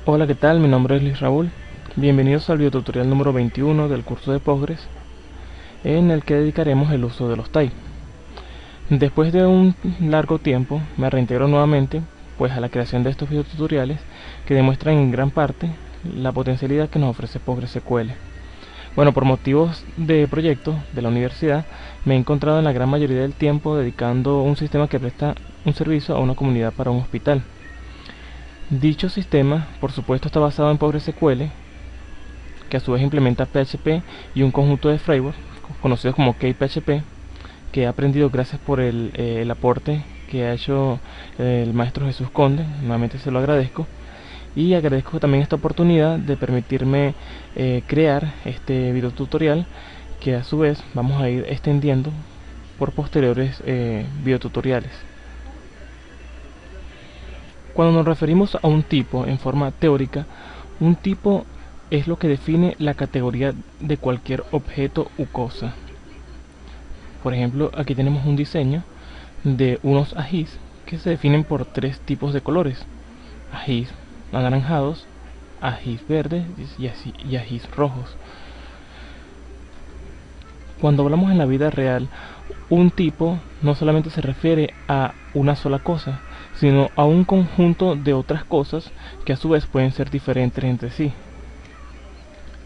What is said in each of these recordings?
Hola, ¿qué tal? Mi nombre es Luis Raúl. Bienvenidos al videotutorial número 21 del curso de Postgres, en el que dedicaremos el uso de los type. Después de un largo tiempo, me reintegro nuevamente pues a la creación de estos videotutoriales que demuestran en gran parte la potencialidad que nos ofrece PostgreSQL. Bueno, por motivos de proyecto de la universidad, me he encontrado en la gran mayoría del tiempo dedicando un sistema que presta un servicio a una comunidad para un hospital. Dicho sistema, por supuesto, está basado en PostgreSQL, que a su vez implementa PHP y un conjunto de frameworks conocidos como KPHP, que he aprendido gracias por el aporte que ha hecho el maestro Jesús Conde. Nuevamente se lo agradezco, y agradezco también esta oportunidad de permitirme crear este video tutorial, que a su vez vamos a ir extendiendo por posteriores videotutoriales. Cuando nos referimos a un tipo en forma teórica, un tipo es lo que define la categoría de cualquier objeto u cosa. Por ejemplo, aquí tenemos un diseño de unos ajís que se definen por tres tipos de colores: ajís anaranjados, ajís verdes y ajís rojos. Cuando hablamos en la vida real, un tipo no solamente se refiere a una sola cosa, sino a un conjunto de otras cosas que a su vez pueden ser diferentes entre sí.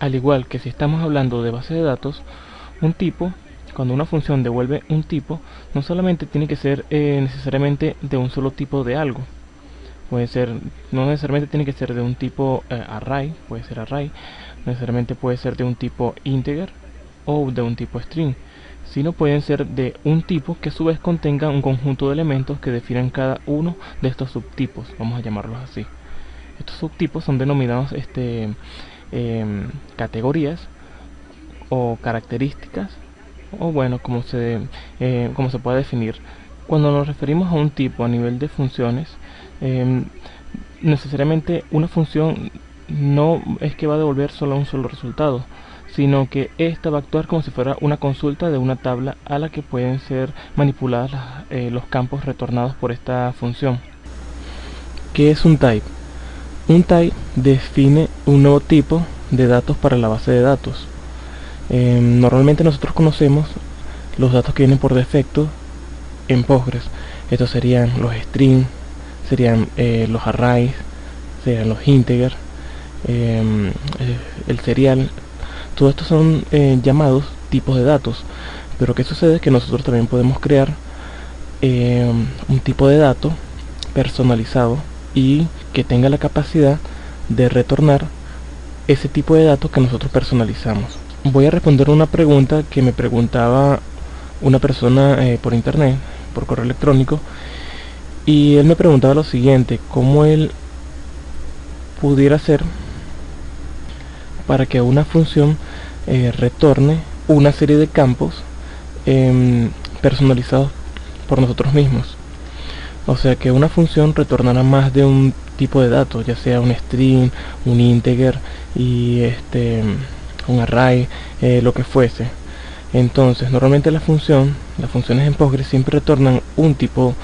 Al igual que si estamos hablando de base de datos, un tipo, cuando una función devuelve un tipo, no solamente tiene que ser necesariamente de un solo tipo de algo. Puede ser, no necesariamente tiene que ser de un tipo array, puede ser array, no necesariamente puede ser de un tipo integer o de un tipo string, sino pueden ser de un tipo que a su vez contenga un conjunto de elementos que definan cada uno de estos subtipos, vamos a llamarlos así. Estos subtipos son denominados categorías o características, o bueno, como se puede definir. Cuando nos referimos a un tipo a nivel de funciones, necesariamente una función no es que va a devolver solo un solo resultado, sino que esta va a actuar como si fuera una consulta de una tabla a la que pueden ser manipuladas los campos retornados por esta función. ¿Qué es un type? Un type define un nuevo tipo de datos para la base de datos. Normalmente nosotros conocemos los datos que vienen por defecto en Postgres. Estos serían los strings, serían los arrays, serían los integer, el serial. Todos estos son llamados tipos de datos. Pero ¿qué sucede? Que nosotros también podemos crear un tipo de dato personalizado y que tenga la capacidad de retornar ese tipo de datos que nosotros personalizamos. Voy a responder una pregunta que me preguntaba una persona por internet, por correo electrónico, y él me preguntaba lo siguiente: ¿cómo él pudiera hacer para que una función retorne una serie de campos personalizados por nosotros mismos? O sea, que una función retornará más de un tipo de datos, ya sea un string, un integer y un array, lo que fuese. Entonces, normalmente las funciones en Postgres siempre retornan un tipo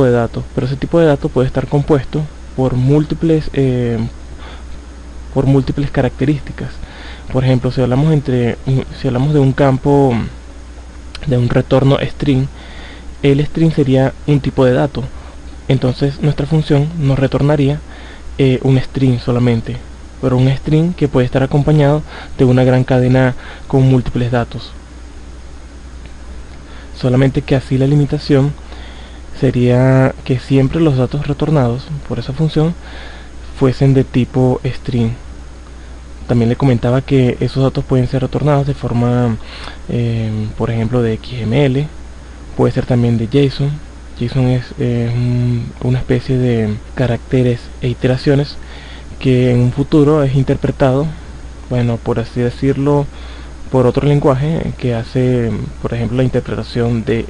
de datos, pero ese tipo de datos puede estar compuesto por múltiples características. Por ejemplo, si hablamos de un campo de un retorno string, el string sería un tipo de dato. Entonces nuestra función nos retornaría un string solamente, pero un string que puede estar acompañado de una gran cadena con múltiples datos. Solamente que así la limitación sería que siempre los datos retornados por esa función fuesen de tipo string. También le comentaba que esos datos pueden ser retornados de forma, por ejemplo, de XML, puede ser también de JSON. JSON es una especie de caracteres e iteraciones que en un futuro es interpretado, bueno, por así decirlo, por otro lenguaje que hace, por ejemplo, la interpretación de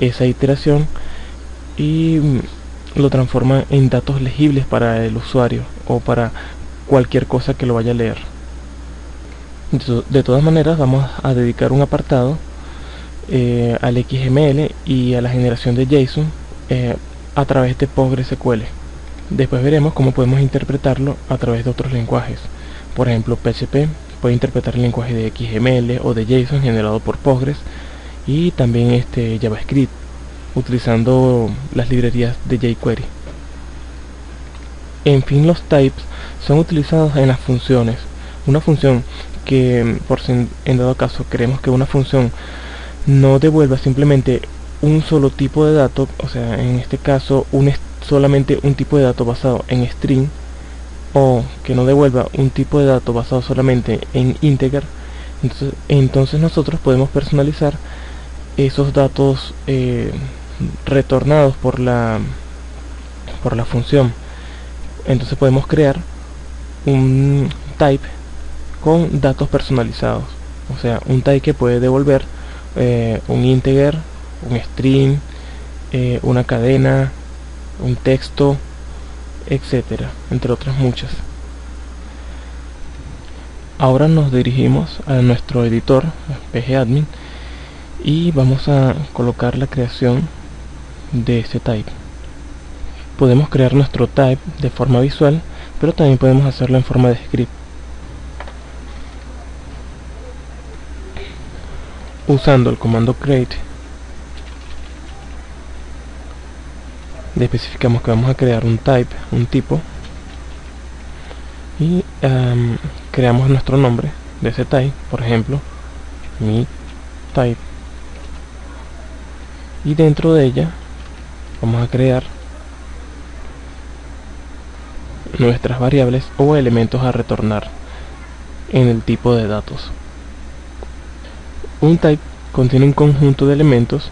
esa iteración y lo transforma en datos legibles para el usuario o para cualquier cosa que lo vaya a leer. De todas maneras, vamos a dedicar un apartado al XML y a la generación de JSON a través de PostgreSQL. Después veremos cómo podemos interpretarlo a través de otros lenguajes. Por ejemplo, PHP puede interpretar el lenguaje de XML o de JSON generado por Postgres, y también JavaScript utilizando las librerías de jQuery. En fin, los types son utilizados en las funciones. Una función que, por si en dado caso queremos que una función no devuelva simplemente un solo tipo de dato, o sea, en este caso solamente un tipo de dato basado en string, o que no devuelva un tipo de dato basado solamente en integer, entonces nosotros podemos personalizar esos datos retornados por la función. Entonces podemos crear un type con datos personalizados, o sea, un type que puede devolver un integer, un string, una cadena, un texto, etcétera, entre otras muchas. Ahora nos dirigimos a nuestro editor pgadmin y vamos a colocar la creación de este type. Podemos crear nuestro type de forma visual, pero también podemos hacerlo en forma de script. Usando el comando create, le especificamos que vamos a crear un type, un tipo, y creamos nuestro nombre de ese type, por ejemplo, mi type, y dentro de ella vamos a crear nuestras variables o elementos a retornar en el tipo de datos. Un type contiene un conjunto de elementos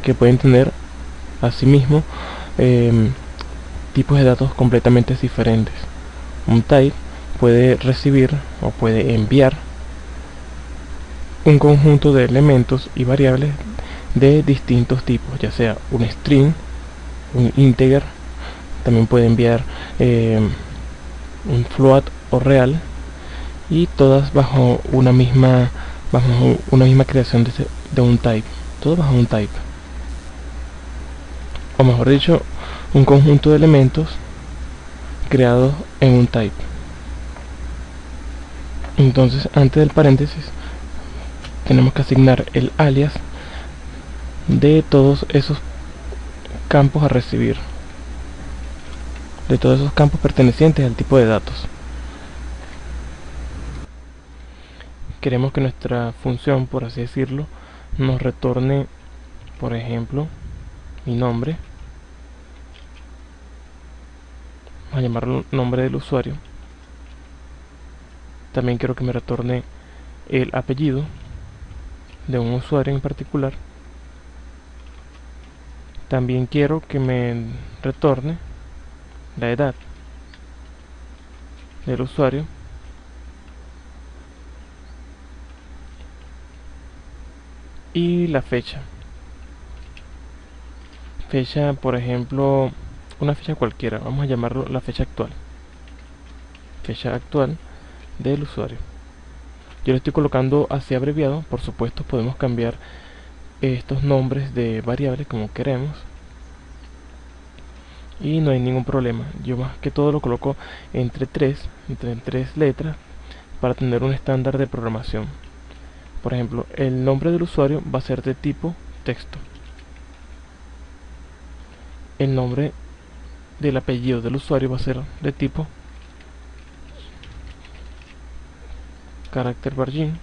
que pueden tener asimismo tipos de datos completamente diferentes. Un type puede recibir o puede enviar un conjunto de elementos y variables de distintos tipos, ya sea un string, un integer, también puede enviar un float o real, y todas bajo una misma creación de un type, todo bajo un type, o mejor dicho, un conjunto de elementos creados en un type. Entonces, antes del paréntesis tenemos que asignar el alias de todos esos campos a recibir, de todos esos campos pertenecientes al tipo de datos. Queremos que nuestra función, por así decirlo, nos retorne, por ejemplo, mi nombre. Vamos a llamarlo nombre del usuario. También quiero que me retorne el apellido de un usuario en particular. También quiero que me retorne la edad del usuario, y la fecha. Fecha, por ejemplo, una fecha cualquiera, vamos a llamarlo la fecha actual. Fecha actual del usuario. Yo lo estoy colocando así abreviado. Por supuesto podemos cambiar estos nombres de variables como queremos y no hay ningún problema. Yo más que todo lo coloco entre tres letras para tener un estándar de programación. Por ejemplo, el nombre del usuario va a ser de tipo texto. El nombre del apellido del usuario va a ser de tipo carácter Bargin.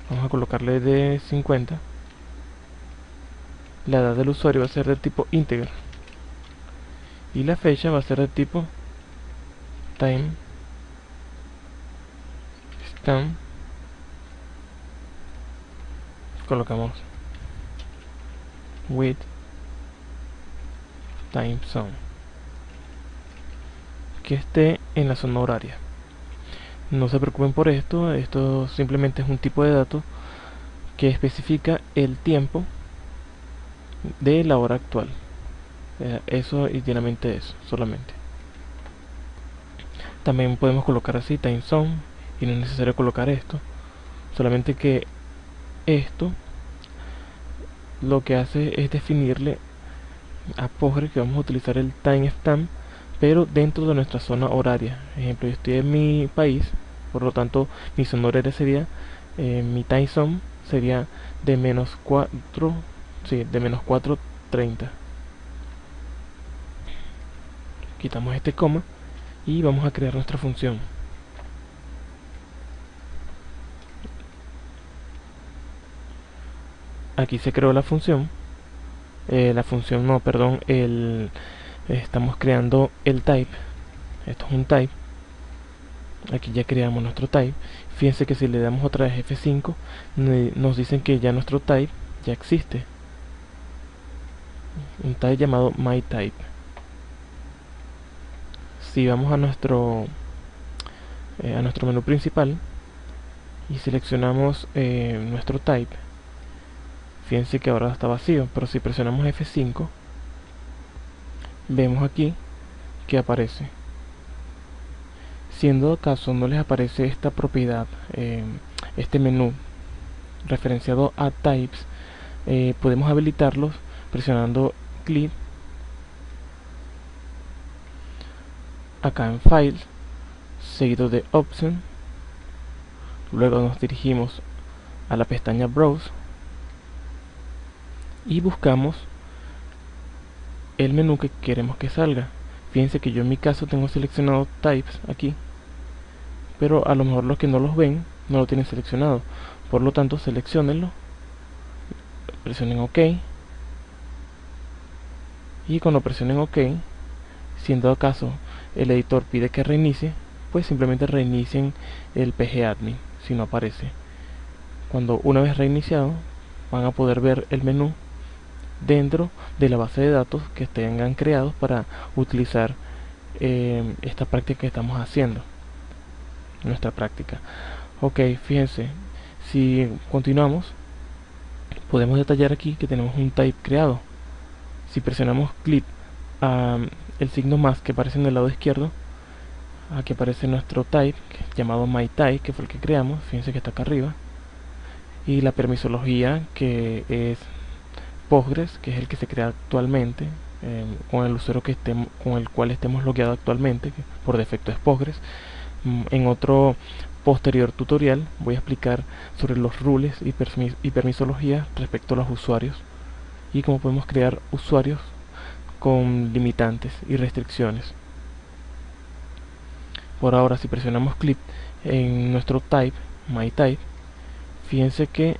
Vamos a colocarle de 50. La edad del usuario va a ser de tipo integer y la fecha va a ser de tipo time stamp. Colocamos with time zone, que esté en la zona horaria. No se preocupen por esto, esto simplemente es un tipo de dato que especifica el tiempo de la hora actual. Eso y literalmente eso, solamente. También podemos colocar así time zone y no es necesario colocar esto, solamente que esto lo que hace es definirle a Postgres que vamos a utilizar el timestamp, pero dentro de nuestra zona horaria. Ejemplo, yo estoy en mi país, por lo tanto mi zona horaria sería, mi time zone sería de -4, sí, de -4:30. Quitamos este coma y vamos a crear nuestra función. Aquí se creó la función. No, perdón, estamos creando el type. Esto es un type. Aquí ya creamos nuestro type. Fíjense que si le damos otra vez F5, nos dicen que ya nuestro type ya existe. Un type llamado myType. Si vamos a nuestro menú principal y seleccionamos nuestro type, fíjense que ahora está vacío, pero si presionamos F5, vemos aquí que aparece. Si en todo caso no les aparece esta propiedad, este menú referenciado a types, podemos habilitarlos presionando clic acá en File, seguido de Option. Luego nos dirigimos a la pestaña Browse y buscamos el menú que queremos que salga. Fíjense que yo en mi caso tengo seleccionado Types aquí, pero a lo mejor los que no los ven no lo tienen seleccionado. Por lo tanto, seleccionenlo, presionen OK, y cuando presionen OK, si en todo caso el editor pide que reinicie, pues simplemente reinicien el pgadmin si no aparece. Cuando una vez reiniciado, van a poder ver el menú dentro de la base de datos que tengan creados para utilizar esta práctica que estamos haciendo, nuestra práctica. Ok, fíjense, si continuamos, podemos detallar aquí que tenemos un type creado. Si presionamos clic a el signo más que aparece en el lado izquierdo, aquí aparece nuestro type llamado myType, que fue el que creamos. Fíjense que está acá arriba, y la permisología, que es Postgres, que es el que se crea actualmente, con el usuario con el cual estemos logueados actualmente, que por defecto es Postgres. En otro posterior tutorial voy a explicar sobre los rules y permisología respecto a los usuarios y cómo podemos crear usuarios con limitantes y restricciones. Por ahora, si presionamos clic en nuestro type, myType, fíjense que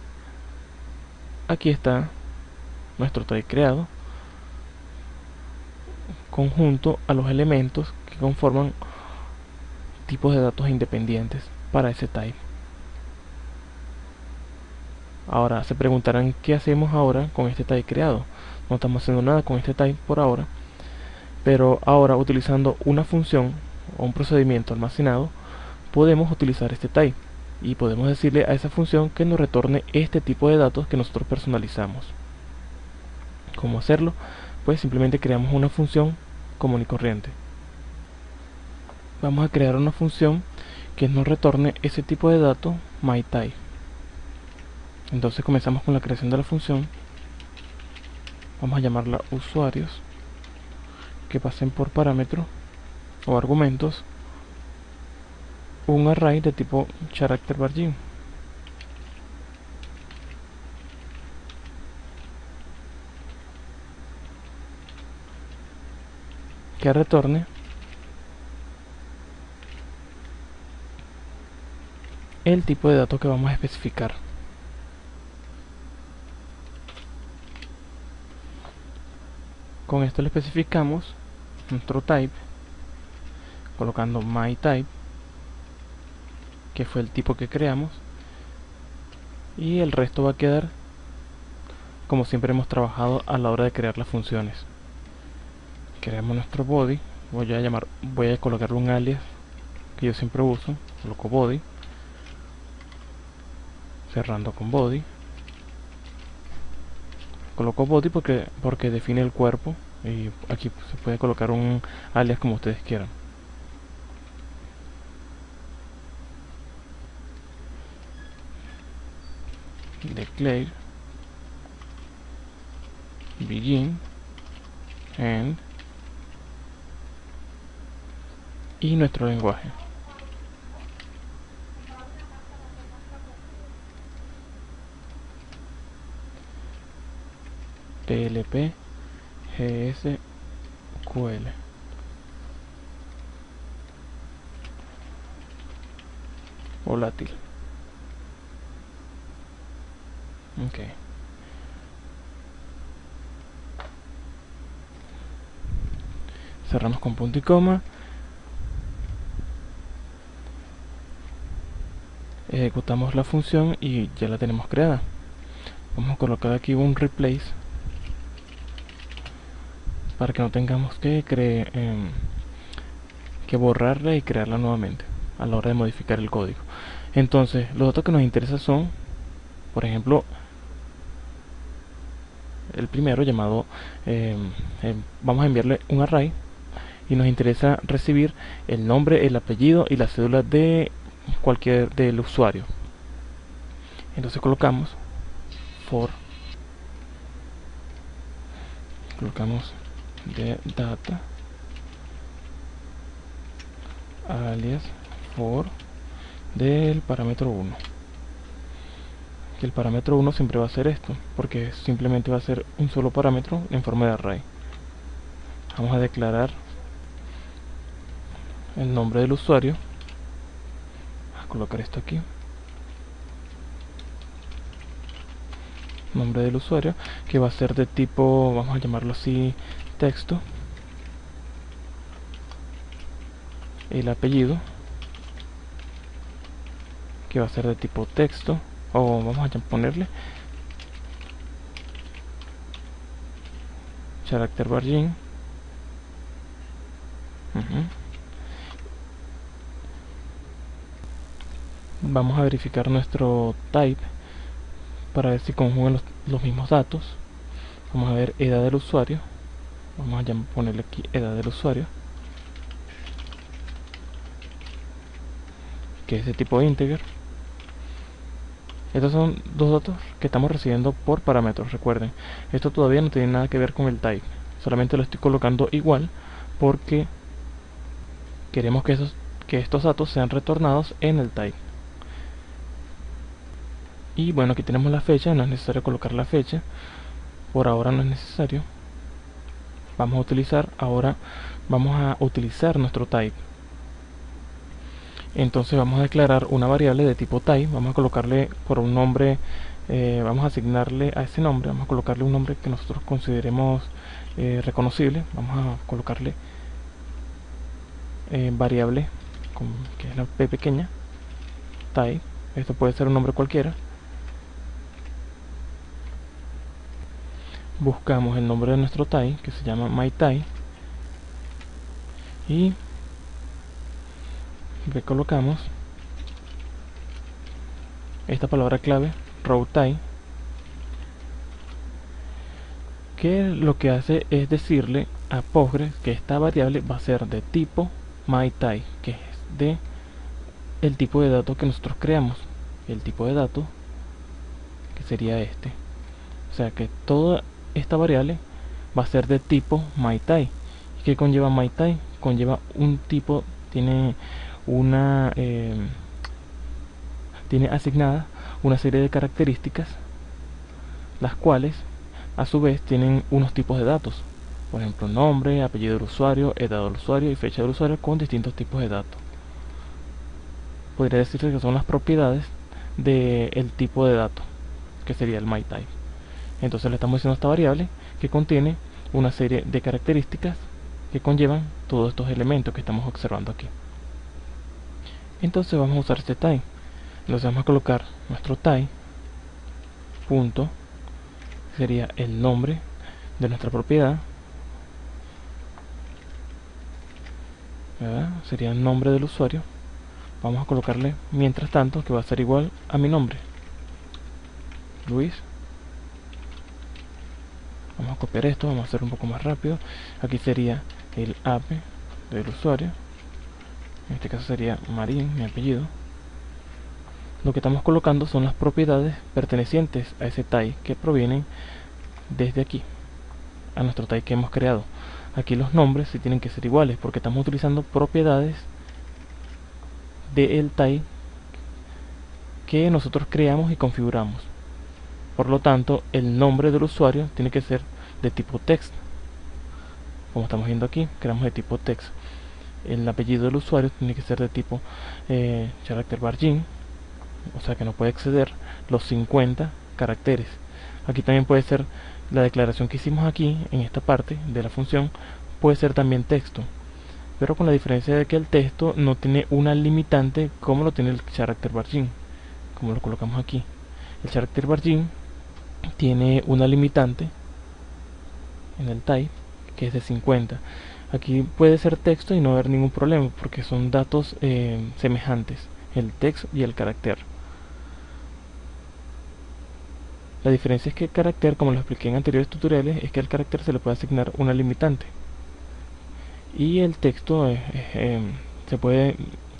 aquí está nuestro type creado conjunto a los elementos que conforman tipos de datos independientes para ese type. Ahora se preguntarán qué hacemos ahora con este type creado. No estamos haciendo nada con este type por ahora, pero ahora utilizando una función o un procedimiento almacenado, podemos utilizar este type y podemos decirle a esa función que nos retorne este tipo de datos que nosotros personalizamos. ¿Cómo hacerlo? Pues simplemente creamos una función común y corriente. Vamos a crear una función que nos retorne ese tipo de datos myType. Entonces comenzamos con la creación de la función. Vamos a llamarla usuarios que pasen por parámetros o argumentos un array de tipo character varchar, que retorne el tipo de datos que vamos a especificar. Con esto le especificamos nuestro type colocando myType, que fue el tipo que creamos, y el resto va a quedar como siempre hemos trabajado a la hora de crear las funciones. Creamos nuestro body, voy a colocarle un alias que yo siempre uso, coloco body, cerrando con body, coloco body porque define el cuerpo, y aquí se puede colocar un alias como ustedes quieran. Declare begin and y nuestro lenguaje. PLP GSQL. Volátil. Ok. Cerramos con punto y coma. Ejecutamos la función y ya la tenemos creada. Vamos a colocar aquí un replace para que no tengamos que borrarla y crearla nuevamente a la hora de modificar el código. Entonces, los datos que nos interesan son, por ejemplo, el primero llamado, vamos a enviarle un array y nos interesa recibir el nombre, el apellido y la cédula de cualquier del usuario. Entonces colocamos colocamos de data alias for del parámetro 1, que el parámetro 1 siempre va a ser esto, porque simplemente va a ser un solo parámetro en forma de array. Vamos a declarar el nombre del usuario, a colocar esto aquí, nombre del usuario, que va a ser de tipo, vamos a llamarlo así, texto. El apellido, que va a ser de tipo texto, o vamos a ponerle character margin. Vamos a verificar nuestro type para ver si conjugan los mismos datos. Vamos a ver edad del usuario, vamos a ponerle aquí edad del usuario, que es de tipo integer. Estos son dos datos que estamos recibiendo por parámetros. Recuerden, esto todavía no tiene nada que ver con el type, solamente lo estoy colocando igual porque queremos que estos datos sean retornados en el type. Y bueno, aquí tenemos la fecha, no es necesario colocar la fecha, por ahora no es necesario. Vamos a utilizar nuestro type. Entonces vamos a declarar una variable de tipo type, vamos a colocarle por un nombre, vamos a asignarle a ese nombre, vamos a colocarle un nombre que nosotros consideremos reconocible. Vamos a colocarle variable, que es la p pequeña, type. Esto puede ser un nombre cualquiera. Buscamos el nombre de nuestro type, que se llama myType, y le colocamos esta palabra clave, rowType, que lo que hace es decirle a Postgres que esta variable va a ser de tipo myType, que es de el tipo de datos que nosotros creamos. El tipo de datos que sería este, o sea que toda esta variable va a ser de tipo myType. ¿Y qué conlleva myType? Conlleva un tipo, tiene asignada una serie de características, las cuales a su vez tienen unos tipos de datos, por ejemplo nombre, apellido del usuario, edad del usuario y fecha del usuario, con distintos tipos de datos. Podría decirse que son las propiedades del tipo de dato, que sería el myType. Entonces le estamos diciendo a esta variable que contiene una serie de características que conllevan todos estos elementos que estamos observando aquí. Entonces vamos a usar este type. Entonces vamos a colocar nuestro type punto, sería el nombre de nuestra propiedad, ¿verdad? Sería el nombre del usuario. Vamos a colocarle mientras tanto que va a ser igual a mi nombre, Luis. Vamos a copiar esto, vamos a hacer un poco más rápido. Aquí sería el AP del usuario, en este caso sería Marín, mi apellido. Lo que estamos colocando son las propiedades pertenecientes a ese type que provienen desde aquí, a nuestro type que hemos creado. aquí los nombres sí tienen que ser iguales, porque estamos utilizando propiedades del type que nosotros creamos y configuramos. Por lo tanto, el nombre del usuario tiene que ser de tipo text. Como estamos viendo aquí, creamos de tipo text. El apellido del usuario tiene que ser de tipo character margin, o sea que no puede exceder los 50 caracteres. Aquí también puede ser la declaración que hicimos aquí en esta parte de la función, puede ser también texto, pero con la diferencia de que el texto no tiene una limitante como lo tiene el character margin, como lo colocamos aquí. El character margin tiene una limitante en el type que es de 50. Aquí puede ser texto y no haber ningún problema porque son datos semejantes, el texto y el carácter. La diferencia es que el carácter, como lo expliqué en anteriores tutoriales, es que al carácter se le puede asignar una limitante y el texto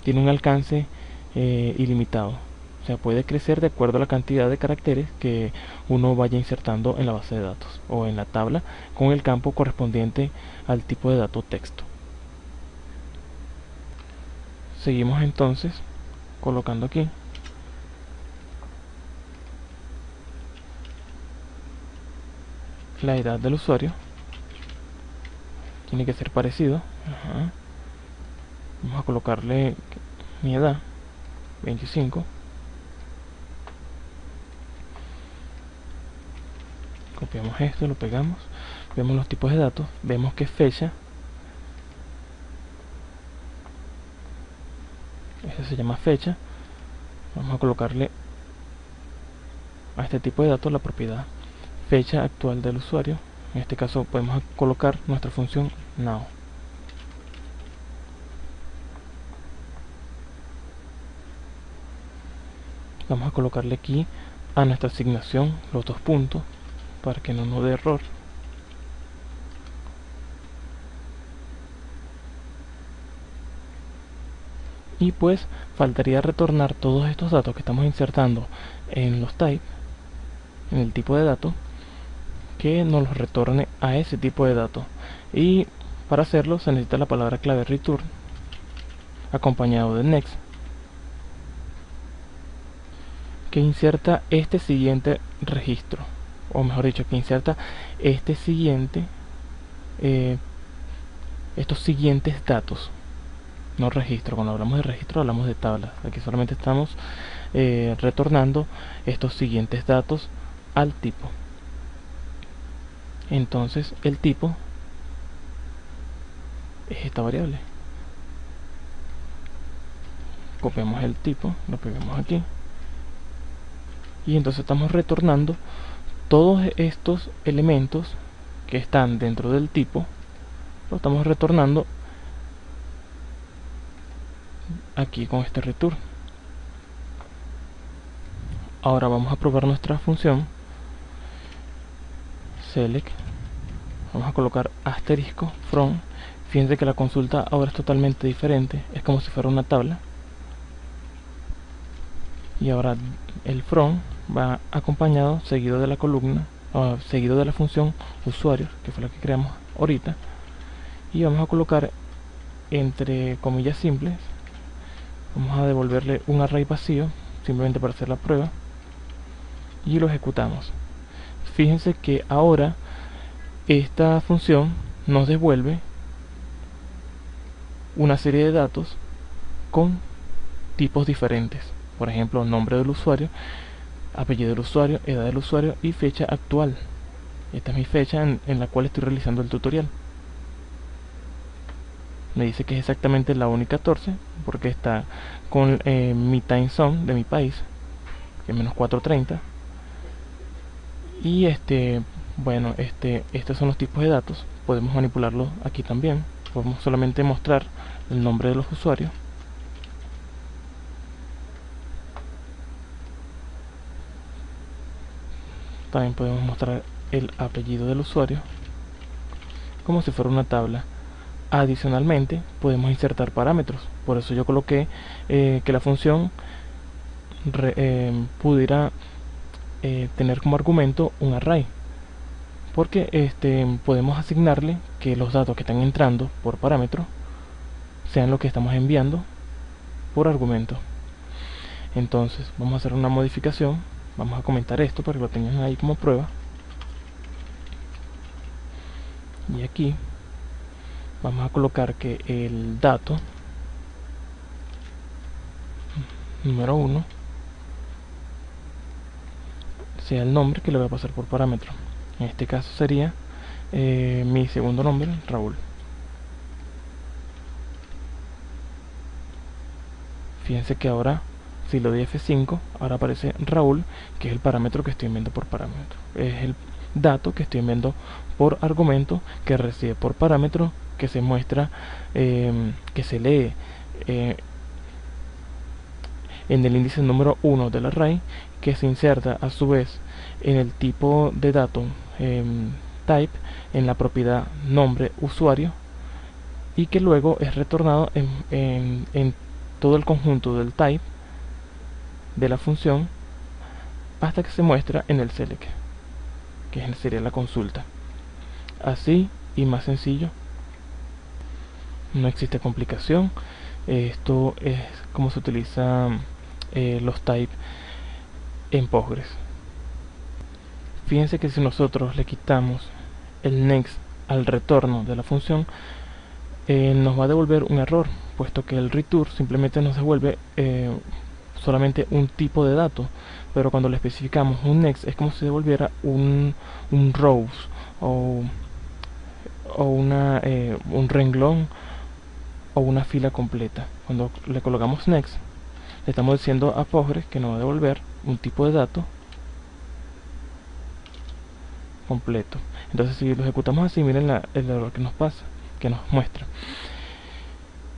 tiene un alcance ilimitado. O sea, puede crecer de acuerdo a la cantidad de caracteres que uno vaya insertando en la base de datos o en la tabla con el campo correspondiente al tipo de dato texto. Seguimos entonces colocando aquí la edad del usuario. Tiene que ser parecido. Ajá. Vamos a colocarle mi edad, 25. Copiamos esto, lo pegamos, vemos los tipos de datos, vemos que fecha, ese se llama fecha. Vamos a colocarle a este tipo de datos la propiedad fecha actual del usuario. En este caso podemos colocar nuestra función now. Vamos a colocarle aquí a nuestra asignación los dos puntos para que no nos dé error. Y pues faltaría retornar todos estos datos que estamos insertando en los types, en el tipo de dato, que nos los retorne a ese tipo de datos. Y para hacerlo se necesita la palabra clave return acompañado de next, que inserta este siguiente registro, o mejor dicho, que inserta este siguiente estos siguientes datos. No registro, cuando hablamos de registro hablamos de tablas. Aquí solamente estamos retornando estos siguientes datos al tipo. Entonces el tipo es esta variable. Copiamos el tipo, lo pegamos aquí y entonces estamos retornando todos estos elementos que están dentro del tipo, lo estamos retornando aquí con este return. Ahora vamos a probar nuestra función select. Vamos a colocar asterisco from. Fíjense que la consulta ahora es totalmente diferente, es como si fuera una tabla. Y ahora el from va acompañado, seguido de la columna, seguido de la función usuario, que fue la que creamos ahorita. Y vamos a colocar entre comillas simples, vamos a devolverle un array vacío, simplemente para hacer la prueba. Y lo ejecutamos. Fíjense que ahora esta función nos devuelve una serie de datos con tipos diferentes. Por ejemplo, nombre del usuario, apellido del usuario, edad del usuario y fecha actual. Esta es mi fecha en la cual estoy realizando el tutorial. Me dice que es exactamente la 1:14 porque está con mi time zone de mi país, que es -4:30. Y bueno, estos son los tipos de datos. Podemos manipularlos aquí también. Podemos solamente mostrar el nombre de los usuarios. También podemos mostrar el apellido del usuario, como si fuera una tabla. Adicionalmente, podemos insertar parámetros. Por eso yo coloqué que la función pudiera tener como argumento un array. porque podemos asignarle que los datos que están entrando por parámetro sean lo que estamos enviando por argumento. Entonces vamos a hacer una modificación, vamos a comentar esto para que lo tengan ahí como prueba, y aquí vamos a colocar que el dato número 1 sea el nombre que le voy a pasar por parámetro. En este caso sería mi segundo nombre, Raúl. Fíjense que ahora, si lo doy F5, ahora aparece Raúl, que es el parámetro que estoy enviando por parámetro. Es el dato que estoy enviando por argumento, que recibe por parámetro, que se muestra, que se lee en el índice número 1 del array, que se inserta a su vez en el tipo de dato type, en la propiedad nombre usuario, y que luego es retornado en todo el conjunto del type de la función hasta que se muestra en el select, que sería la consulta. Así y más sencillo, no existe complicación. Esto es como se utiliza los types en Postgres. Fíjense que si nosotros le quitamos el next al retorno de la función, nos va a devolver un error, puesto que el return simplemente nos devuelve solamente un tipo de dato, pero cuando le especificamos un next es como si devolviera un rows o un renglón o una fila completa. Cuando le colocamos next, le estamos diciendo a Postgres que nos va a devolver un tipo de dato completo. Entonces, si lo ejecutamos así, miren el error que nos pasa, que nos muestra.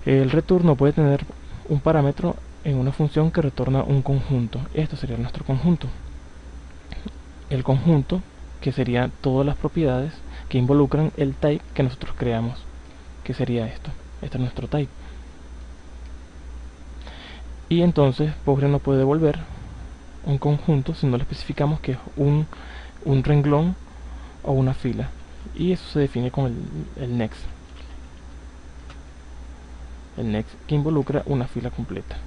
El return no puede tener un parámetro en una función que retorna un conjunto. Esto sería nuestro conjunto. El conjunto, que sería todas las propiedades que involucran el type que nosotros creamos, que sería esto. Este es nuestro type. Y entonces Postgres no puede devolver un conjunto si no le especificamos que es un renglón o una fila, y eso se define con el next, que involucra una fila completa.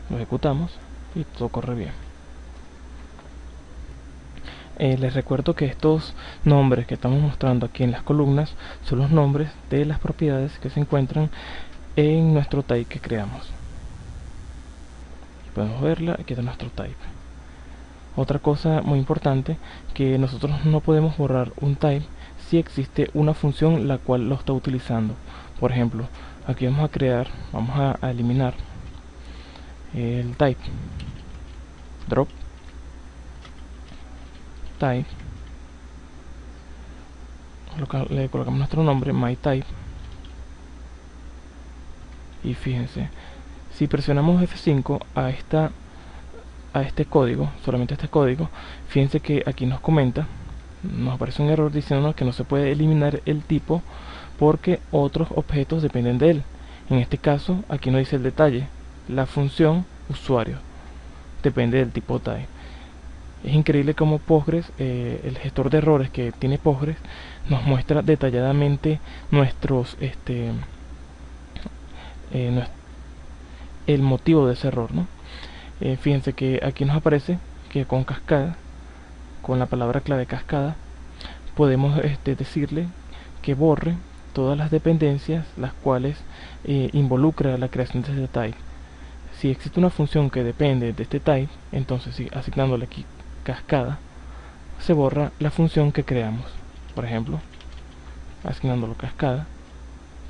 Lo ejecutamos y todo corre bien. Les recuerdo que estos nombres que estamos mostrando aquí en las columnas son los nombres de las propiedades que se encuentran en nuestro type que creamos. Podemos verla, aquí está nuestro type. Otra cosa muy importante, que nosotros no podemos borrar un type si existe una función la cual lo está utilizando. Por ejemplo, aquí vamos a eliminar el type drop type, le colocamos nuestro nombre myType, y fíjense, si presionamos F5 a este código, solamente este código, fíjense que aquí nos comenta, nos aparece un error diciéndonos que no se puede eliminar el tipo porque otros objetos dependen de él. En este caso, aquí nos dice el detalle, la función usuario depende del tipo type. Es increíble cómo Postgres, el gestor de errores que tiene Postgres, nos muestra detalladamente el motivo de ese error, ¿no? Fíjense que aquí nos aparece que con cascada, con la palabra clave cascada, podemos decirle que borre todas las dependencias las cuales involucra la creación de este type. Si existe una función que depende de este type, entonces asignándole aquí cascada, se borra la función que creamos. Por ejemplo, asignándolo cascada,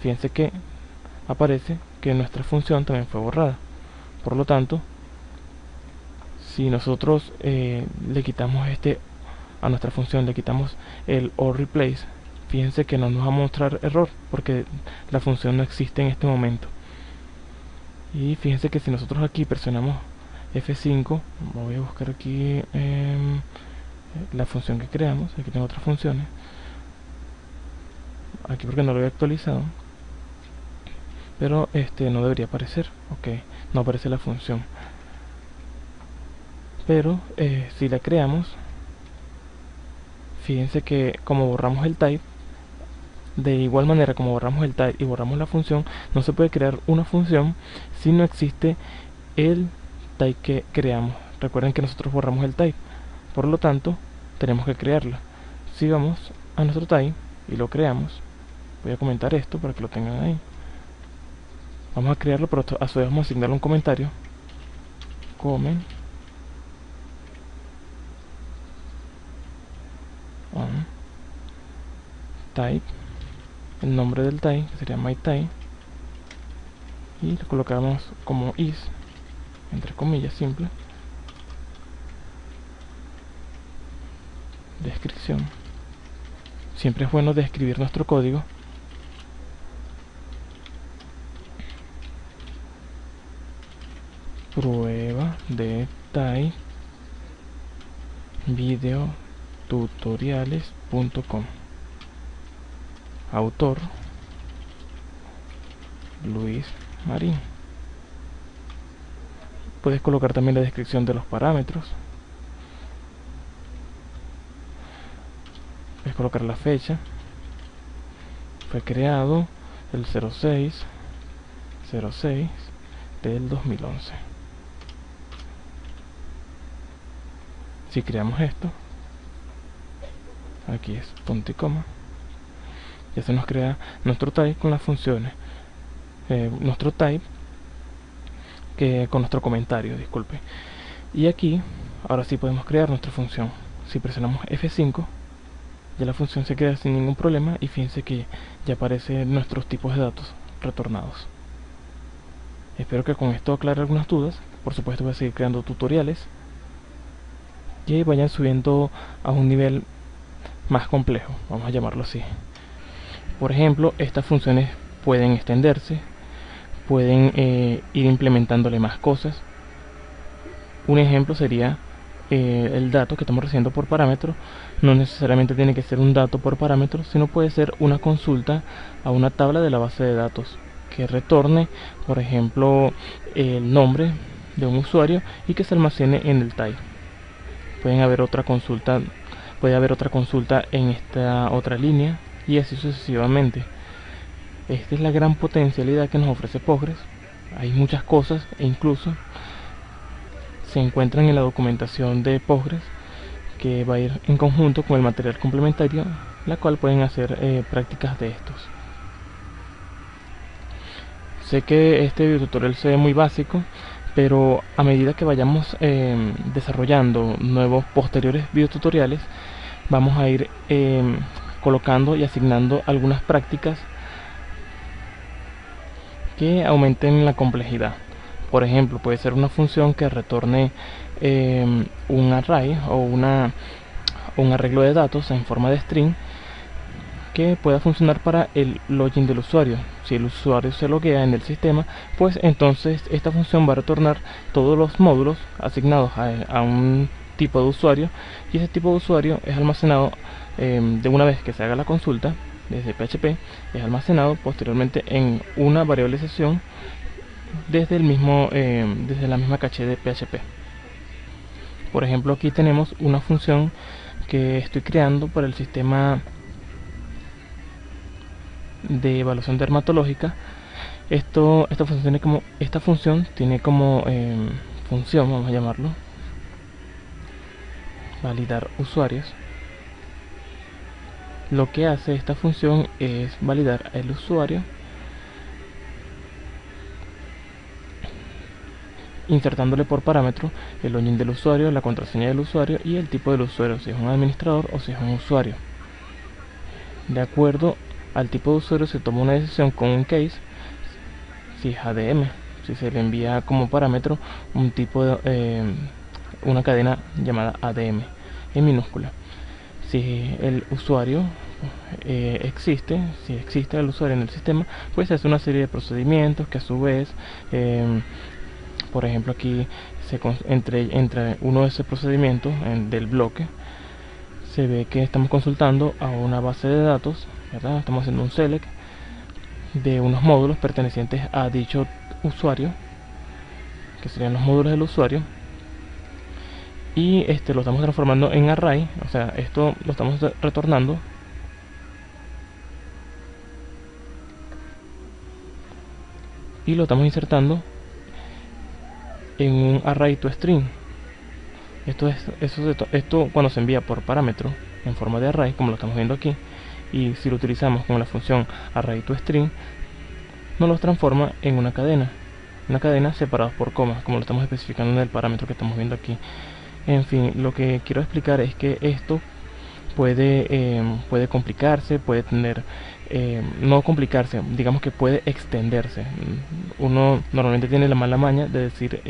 fíjense que aparece que nuestra función también fue borrada. Por lo tanto, si nosotros le quitamos a nuestra función, le quitamos el ORReplace, fíjense que no nos va a mostrar error porque la función no existe en este momento. Y fíjense que si nosotros aquí presionamos F5, voy a buscar aquí la función que creamos. Aquí tengo otras funciones, aquí porque no lo había actualizado, pero no debería aparecer. Ok, no aparece la función, pero si la creamos, fíjense que como borramos el type, de igual manera como borramos el type y borramos la función, no se puede crear una función si no existe el type que creamos. Recuerden que nosotros borramos el type, por lo tanto tenemos que crearla. Si vamos a nuestro type y lo creamos, voy a comentar esto para que lo tengan ahí. Vamos a crearlo, pero a su vez vamos a asignarle un comentario. Comment on type, el nombre del type, que sería myType, y lo colocamos como is, entre comillas, simple. Descripción. Siempre es bueno describir nuestro código. Prueba de type videotutoriales.com. Autor Luis Marín. Puedes colocar también la descripción de los parámetros. Puedes colocar la fecha. Fue creado el 06/06 del 2011. Si creamos esto, aquí es punto y coma, ya se nos crea nuestro type con las funciones, nuestro type que con nuestro comentario, disculpe. Y aquí ahora sí podemos crear nuestra función. Si presionamos F5, ya la función se crea sin ningún problema, y fíjense que ya aparecen nuestros tipos de datos retornados. Espero que con esto aclare algunas dudas. Por supuesto voy a seguir creando tutoriales que vayan subiendo a un nivel más complejo, vamos a llamarlo así. Por ejemplo, estas funciones pueden extenderse, pueden ir implementándole más cosas. Un ejemplo sería el dato que estamos recibiendo por parámetro. No necesariamente tiene que ser un dato por parámetro, sino puede ser una consulta a una tabla de la base de datos que retorne, por ejemplo, el nombre de un usuario y que se almacene en el type. Puede haber otra consulta en esta otra línea, y así sucesivamente. Esta es la gran potencialidad que nos ofrece Postgres. Hay muchas cosas, e incluso se encuentran en la documentación de Postgres, que va a ir en conjunto con el material complementario, la cual pueden hacer prácticas de estos. Sé que este video tutorial se ve muy básico, pero a medida que vayamos desarrollando nuevos posteriores videotutoriales, vamos a ir colocando y asignando algunas prácticas que aumenten la complejidad. Por ejemplo, puede ser una función que retorne un array o un arreglo de datos en forma de string que pueda funcionar para el login del usuario. Si el usuario se loguea en el sistema, pues entonces esta función va a retornar todos los módulos asignados a un tipo de usuario, y ese tipo de usuario es almacenado de una vez que se haga la consulta desde PHP, es almacenado posteriormente en una variable sesión desde la misma caché de PHP. Por ejemplo, aquí tenemos una función que estoy creando para el sistema de evaluación dermatológica. Esta función tiene como función, vamos a llamarlo, validar usuarios. Lo que hace esta función es validar el usuario insertándole por parámetro el login del usuario, la contraseña del usuario y el tipo del usuario, si es un administrador o si es un usuario. De acuerdo al tipo de usuario se toma una decisión con un case, si es ADM, si se le envía como parámetro un tipo de una cadena llamada ADM en minúscula. Si el usuario si existe el usuario en el sistema, pues se hace una serie de procedimientos que a su vez por ejemplo, aquí entre uno de esos procedimientos del bloque se ve que estamos consultando a una base de datos, ¿verdad? Estamos haciendo un select de unos módulos pertenecientes a dicho usuario, que serían los módulos del usuario, y lo estamos transformando en array, o sea, esto lo estamos retornando y lo estamos insertando en un array to string. Esto cuando se envía por parámetro en forma de array, como lo estamos viendo aquí, y si lo utilizamos con la función array to string, nos los transforma en una cadena separados por comas, como lo estamos especificando en el parámetro que estamos viendo aquí. En fin, lo que quiero explicar es que esto puede complicarse, puede tener, no complicarse, digamos que puede extenderse. Uno normalmente tiene la mala maña de decir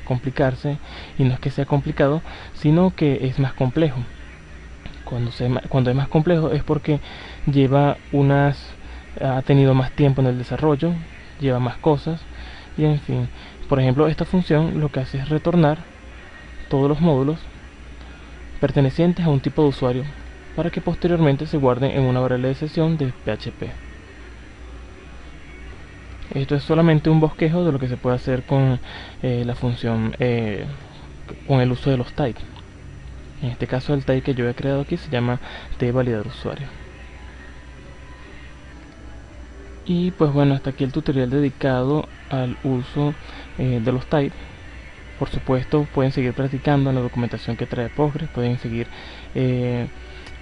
complicarse, y no es que sea complicado, sino que es más complejo. Cuando es más complejo es porque ha tenido más tiempo en el desarrollo, lleva más cosas, y en fin. Por ejemplo, esta función lo que hace es retornar todos los módulos pertenecientes a un tipo de usuario para que posteriormente se guarden en una variable de sesión de PHP. Esto es solamente un bosquejo de lo que se puede hacer con la función, con el uso de los types. En este caso el type que yo he creado aquí se llama tValidarUsuario. Y pues bueno, hasta aquí el tutorial dedicado al uso de los types. Por supuesto, pueden seguir practicando en la documentación que trae Postgres, pueden seguir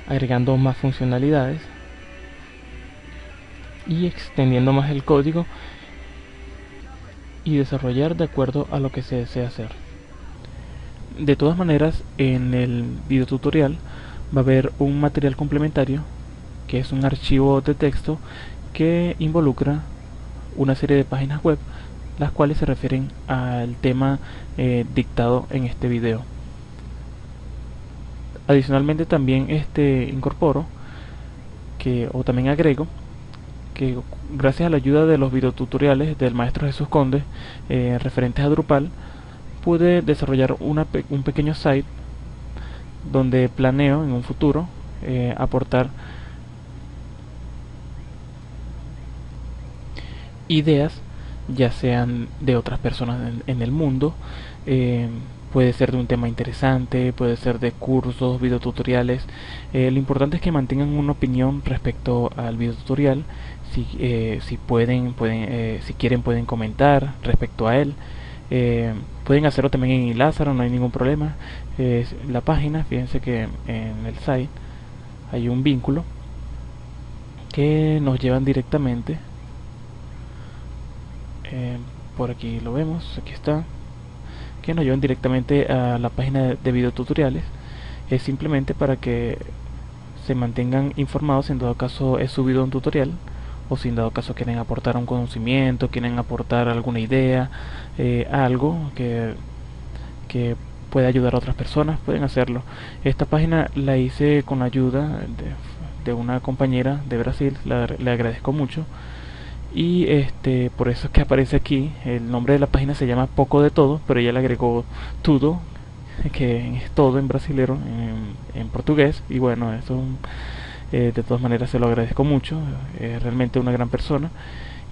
agregando más funcionalidades y extendiendo más el código y desarrollar de acuerdo a lo que se desea hacer. De todas maneras, en el video tutorial va a haber un material complementario que es un archivo de texto que involucra una serie de páginas web, las cuales se refieren al tema dictado en este video. Adicionalmente también incorporo o también agrego que gracias a la ayuda de los videotutoriales del maestro Jesús Conde referentes a Drupal, pude desarrollar un pequeño site donde planeo en un futuro aportar ideas, ya sean de otras personas en el mundo, puede ser de un tema interesante, puede ser de cursos, videotutoriales. Lo importante es que mantengan una opinión respecto al videotutorial. Si quieren pueden comentar respecto a él. Pueden hacerlo también en Ilázaro, no hay ningún problema. La página, fíjense que en el site hay un vínculo que nos llevan directamente, por aquí lo vemos, aquí está, que nos llevan directamente a la página de videotutoriales. Es simplemente para que se mantengan informados en dado caso he subido un tutorial, o si en dado caso quieren aportar un conocimiento, quieren aportar alguna idea, algo que pueda ayudar a otras personas, pueden hacerlo. Esta página la hice con la ayuda de una compañera de Brasil, le agradezco mucho. Y por eso es que aparece aquí, el nombre de la página se llama Poco de Todo, pero ella le agregó Tudo, que es todo en brasilero, en portugués, y bueno, eso de todas maneras se lo agradezco mucho, es realmente una gran persona.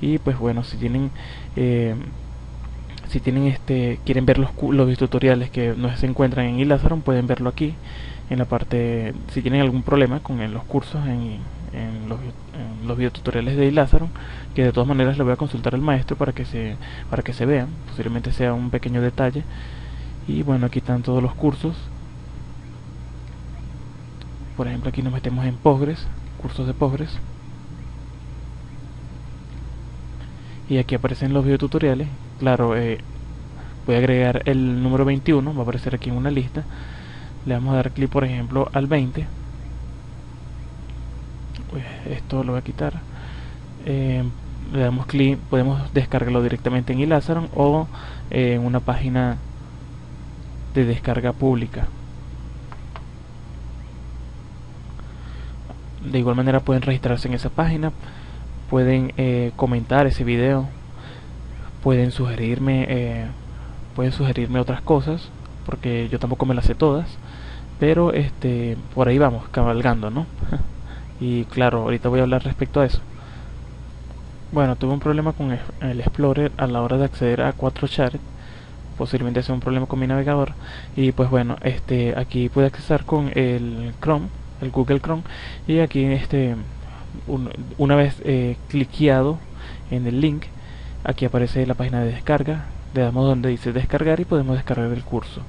Y pues bueno, si tienen quieren ver los tutoriales que no se encuentran en Ilázaro, pueden verlo aquí en la parte. Si tienen algún problema con los cursos en los videotutoriales de Ilázaro, que de todas maneras le voy a consultar al maestro para que se vean, posiblemente sea un pequeño detalle. Y bueno, aquí están todos los cursos. Por ejemplo, aquí nos metemos en Postgres, cursos de Postgres, y aquí aparecen los videotutoriales. Claro, voy a agregar el número 21, va a aparecer aquí en una lista. Le vamos a dar clic, por ejemplo, al 20. Esto lo voy a quitar. Le damos clic, podemos descargarlo directamente en Ilázaro o en una página de descarga pública. De igual manera pueden registrarse en esa página, pueden comentar ese video, pueden sugerirme otras cosas, porque yo tampoco me las sé todas, pero por ahí vamos, cabalgando, ¿no? Y claro, ahorita voy a hablar respecto a eso. Bueno, tuve un problema con el Explorer a la hora de acceder a 4chan, posiblemente sea un problema con mi navegador. Y pues bueno, aquí pude accesar con el Chrome, el Google Chrome, y aquí una vez cliqueado en el link, aquí aparece la página de descarga. Le damos donde dice descargar y podemos descargar el curso.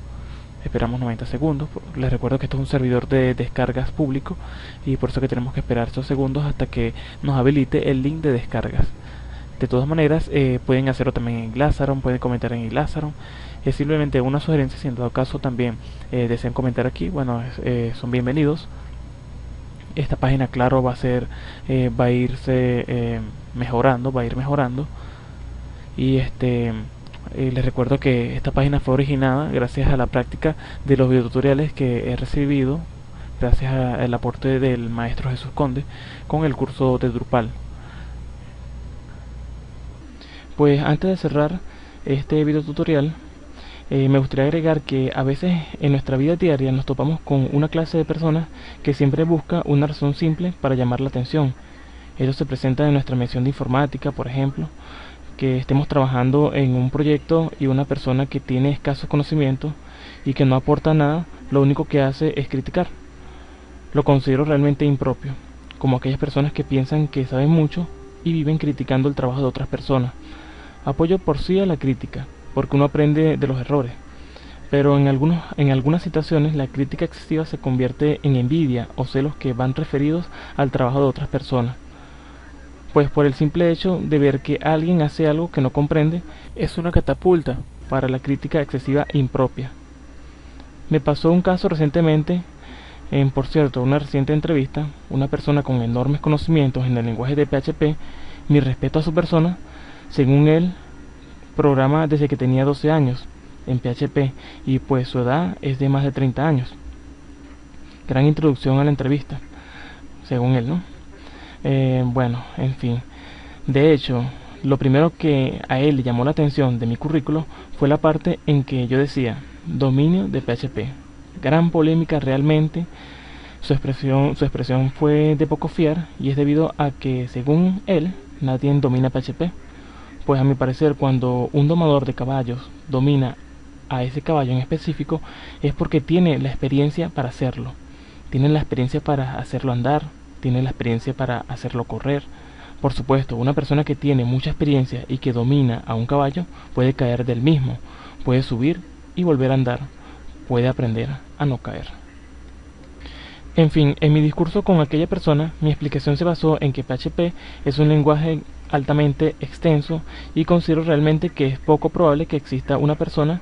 Esperamos 90 segundos. Les recuerdo que esto es un servidor de descargas público y por eso que tenemos que esperar estos segundos hasta que nos habilite el link de descargas. De todas maneras, pueden hacerlo también en Glassron, pueden comentar en Glassron. Es simplemente una sugerencia, si en todo caso también desean comentar aquí, bueno, son bienvenidos. Esta página, claro, va a irse mejorando, va a ir mejorando. Y les recuerdo que esta página fue originada gracias a la práctica de los videotutoriales que he recibido, gracias al aporte del maestro Jesús Conde con el curso de Drupal. Pues antes de cerrar este videotutorial, me gustaría agregar que a veces en nuestra vida diaria nos topamos con una clase de personas que siempre busca una razón simple para llamar la atención. Esto se presenta en nuestra mención de informática, por ejemplo, que estemos trabajando en un proyecto y una persona que tiene escasos conocimientos y que no aporta nada, lo único que hace es criticar. Lo considero realmente impropio, como aquellas personas que piensan que saben mucho y viven criticando el trabajo de otras personas. Apoyo por sí a la crítica, porque uno aprende de los errores, pero en algunas situaciones la crítica excesiva se convierte en envidia o celos que van referidos al trabajo de otras personas. Pues por el simple hecho de ver que alguien hace algo que no comprende, es una catapulta para la crítica excesiva impropia. Me pasó un caso recientemente, por cierto, una reciente entrevista, una persona con enormes conocimientos en el lenguaje de PHP, mi respeto a su persona, según él, programa desde que tenía 12 años en PHP y pues su edad es de más de 30 años. Gran introducción a la entrevista, según él, ¿no? Bueno, en fin. De hecho, lo primero que a él le llamó la atención de mi currículo fue la parte en que yo decía dominio de PHP. Gran polémica realmente. Su expresión fue de poco fiar y es debido a que, según él, nadie domina PHP. Pues a mi parecer, cuando un domador de caballos domina a ese caballo en específico, es porque tiene la experiencia para hacerlo. Tiene la experiencia para hacerlo andar, tiene la experiencia para hacerlo correr. Por supuesto, una persona que tiene mucha experiencia y que domina a un caballo puede caer del mismo, puede subir y volver a andar, puede aprender a no caer. En fin, en mi discurso con aquella persona, mi explicación se basó en que PHP es un lenguaje altamente extenso y considero realmente que es poco probable que exista una persona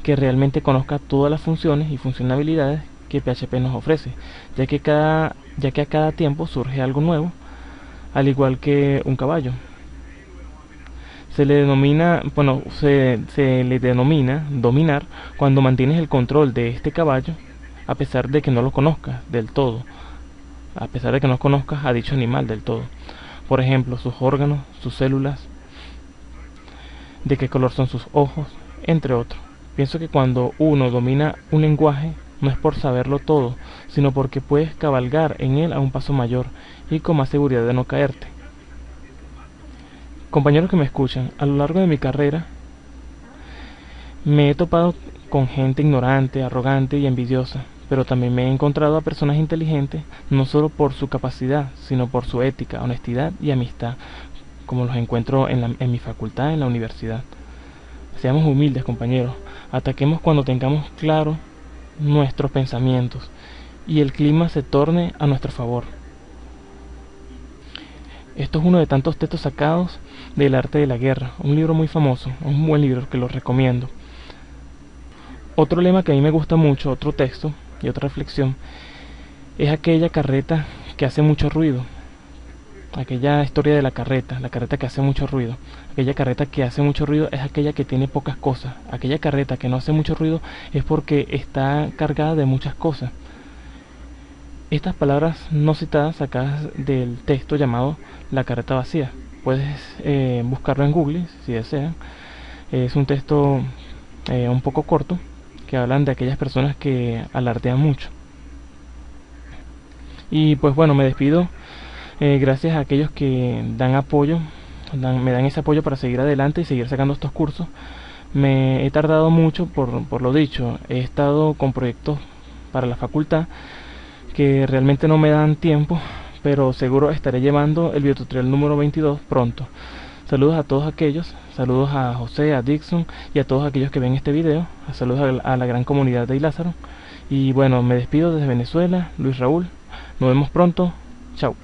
que realmente conozca todas las funciones y funcionalidades que PHP nos ofrece, ya que a cada tiempo surge algo nuevo, al igual que un caballo. Se le denomina dominar cuando mantienes el control de este caballo a pesar de que no lo conozcas del todo, a pesar de que no conozcas a dicho animal del todo. Por ejemplo, sus órganos, sus células, de qué color son sus ojos, entre otros. Pienso que cuando uno domina un lenguaje, no es por saberlo todo, sino porque puedes cabalgar en él a un paso mayor y con más seguridad de no caerte. Compañeros que me escuchan, a lo largo de mi carrera me he topado con gente ignorante, arrogante y envidiosa, pero también me he encontrado a personas inteligentes no solo por su capacidad, sino por su ética, honestidad y amistad, como los encuentro en mi facultad, en la universidad. Seamos humildes, compañeros, ataquemos cuando tengamos claro nuestros pensamientos y el clima se torne a nuestro favor. Esto es uno de tantos textos sacados del arte de la guerra, un libro muy famoso, un buen libro que lo recomiendo. Otro lema que a mí me gusta mucho, otro texto y otra reflexión, es aquella carreta que hace mucho ruido. Aquella historia de la carreta que hace mucho ruido. Aquella carreta que hace mucho ruido es aquella que tiene pocas cosas. Aquella carreta que no hace mucho ruido es porque está cargada de muchas cosas. Estas palabras no citadas sacadas del texto llamado La carreta vacía. Puedes buscarlo en Google si desean. Es un texto un poco corto que hablan de aquellas personas que alardean mucho. Y pues bueno, me despido. Gracias a aquellos que dan apoyo, me dan ese apoyo para seguir adelante y seguir sacando estos cursos. Me he tardado mucho por lo dicho. He estado con proyectos para la facultad que realmente no me dan tiempo, pero seguro estaré llevando el biotutorial número 22 pronto. Saludos a todos aquellos, saludos a José, a Dixon y a todos aquellos que ven este video. Saludos a la gran comunidad de Ilázaro. Y bueno, me despido desde Venezuela, Luis Raúl. Nos vemos pronto. Chao.